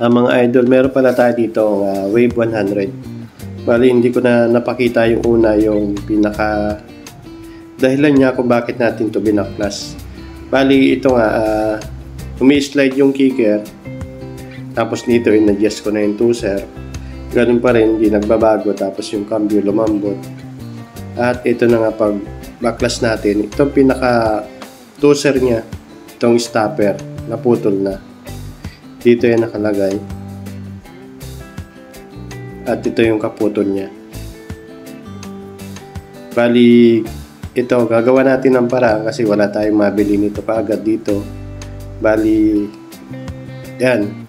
Mga idol, meron pala tayo dito Wave 100. Bali, hindi ko na napakita yung una, yung pinaka dahilan niya kung bakit natin to binaklas. Bali, ito nga, umi-slide yung kicker. Tapos dito, in-adjust ko na yung tuser. Ganun pa rin, hindi nagbabago. Tapos yung cambio lumambot. At ito na nga, pag baklas natin, itong pinaka tuser niya, itong stopper, naputol na. Dito yan nakalagay. At ito yung kaputol niya. Bali, ito, gagawa natin ng paraan kasi wala tayong mabili nito kaagad dito. Bali, yan.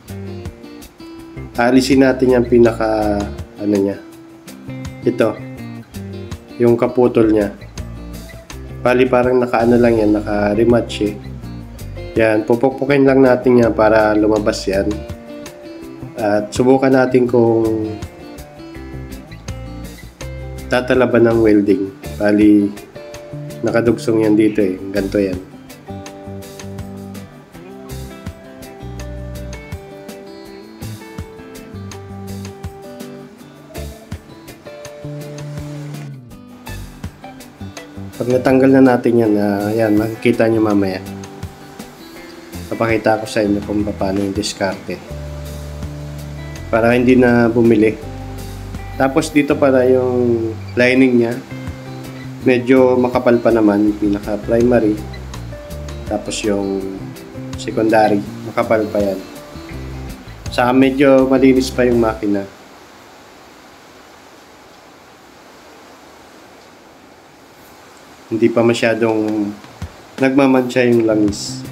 Alisin natin yung pinaka, ano niya. Ito. Yung kaputol niya. Bali, parang naka-ano lang yan, naka-rematch eh. Yan, pupukpukin lang natin yan para lumabas yan. At subukan natin kung tatalaban ng welding. Bali, nakadugsong yan dito eh. Ganito yan. Pag natanggal na natin yan, yan, makikita nyo mamaya. Papakita ko sa inyo kung paano yung diskarte para hindi na bumili. Tapos dito para yung lining nya medyo makapal pa naman, yung pinaka primary, tapos yung secondary makapal pa yan. Saka medyo malinis pa yung makina. Hindi pa masyadong nagmamansya yung langis.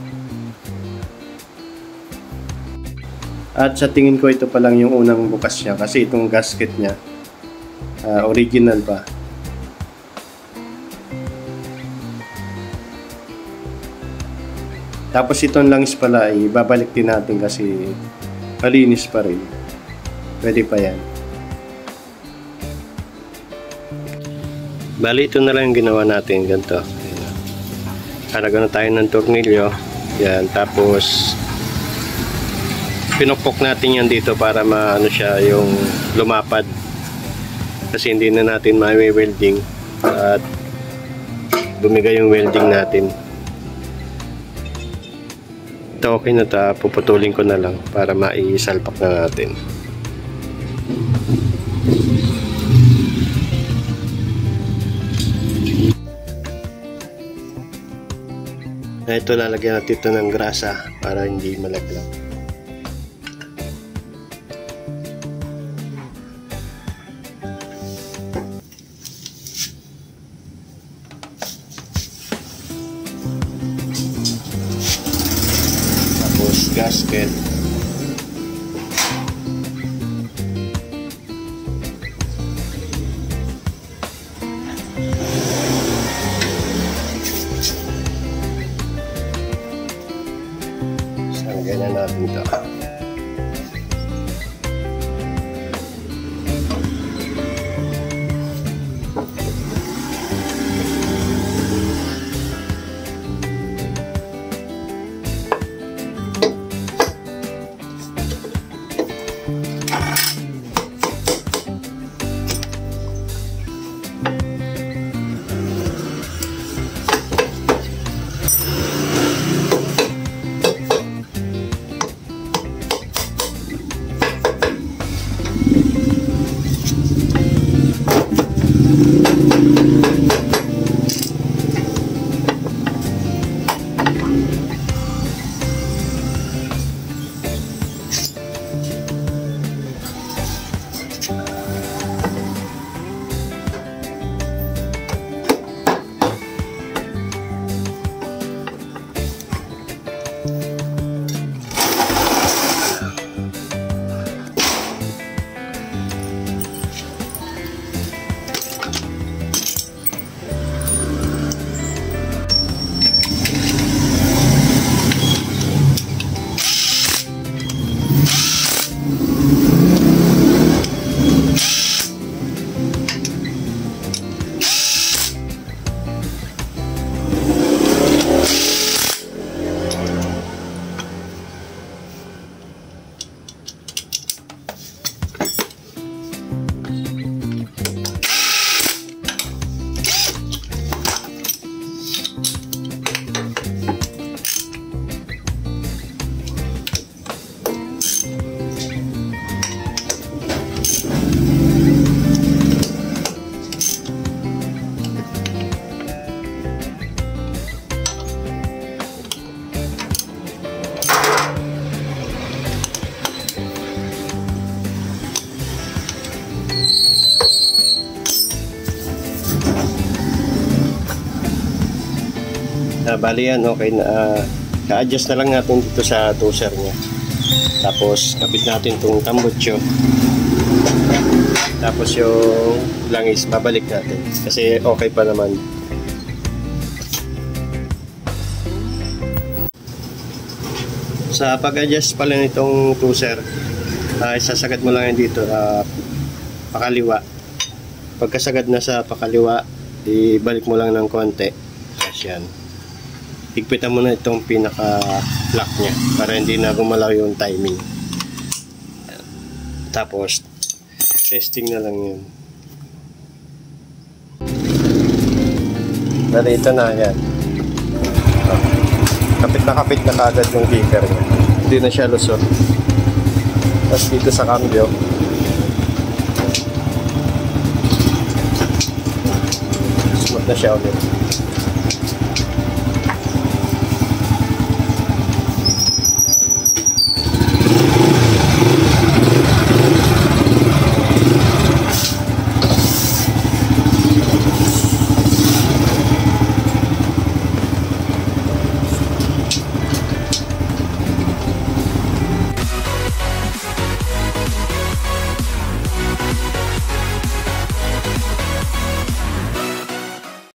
At sa tingin ko ito pa lang yung unang bukas niya kasi itong gasket niya original pa. Tapos itong langis pala ay babalik din natin kasi malinis pa rin. Pwede pa yan. Bali, ito na lang yung ginawa natin. Ganito. Karagano tayo ng tornilyo. Yan. Tapos pinukpok natin yan dito para maano siya yung lumapad kasi hindi na natin ma-welding at bumigay yung welding natin. Ito okay na ta, puputulin ko na lang para maisalpak na natin. Ito lalagyan natin ito ng grasa para hindi malaglag. Gasket. Saan ganyan natin ito? Bali yan, okay na. Ka-adjust na lang natin dito sa toaster niya. Tapos kapit natin itong tambutso. Tapos yung langis babalik natin kasi okay pa naman. Sa pag-adjust pala nitong toaster, isasagad mo lang yan dito pakaliwa. Pagkasagad na sa pakaliwa, ibalik mo lang ng konti. Tapos yan, higpitan mo na itong pinaka-lock nya para hindi na gumalaw yung timing. Tapos testing na lang yun. Dali, ito na yan. Kapit na kagad yung kicker nya, hindi na siya lusot. Tapos dito sa cambio, smooth na siya ulit.